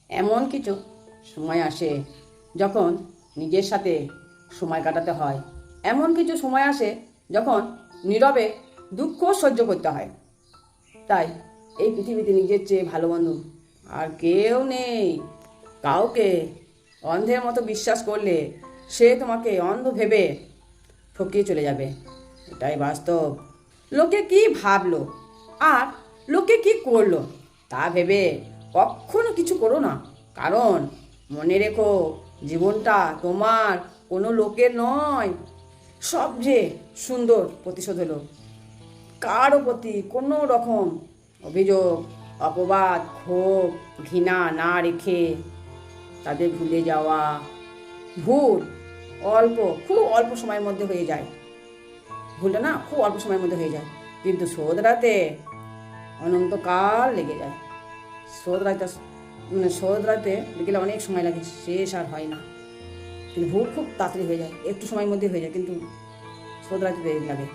এমন কিছু সময় আসে যখন নিজের সাথে সময় কাটাতে হয়। এমন কিছু সময় আসে যখন নীরবে দুঃখ সহ্য করতে হয়। তাই এই পৃথিবীতে নিজের চেয়ে ভালো বন্ধু আর কেউ নেই। কাউকে অন্ধের মতো বিশ্বাস করলে সে তোমাকে অন্ধ ভেবে ঠকিয়ে চলে যাবে। এটাই বাস্তব। লোকে কি ভাবলো আর লোকে কি করলো তা ভেবে কখনো কিছু করো না। কারণ মনে রেখো, জীবনটা তোমার, কোনো লোকের নয়। সবচেয়ে সুন্দর প্রতিশোধ হলো কারো প্রতি কোনো রকম অভিযোগ, অপবাদ, ক্ষোভ, ঘৃণা না রেখে তাদের ভুলে যাওয়া। ভুল খুব অল্প সময়ের মধ্যে হয়ে যায়। ভুলটা না খুব অল্প সময়ের মধ্যে হয়ে যায়, কিন্তু শোধরাতে অনন্তকাল লেগে যায়। শোধরাতে শোধরাতে গেলে অনেক সময় লাগে, শেষ আর হয় না। কিন্তু ভুল খুব তাড়াতাড়ি হয়ে যায়, একটু সময়ের মধ্যে হয়ে যায়, কিন্তু শোধরাতে দেরি লাগে।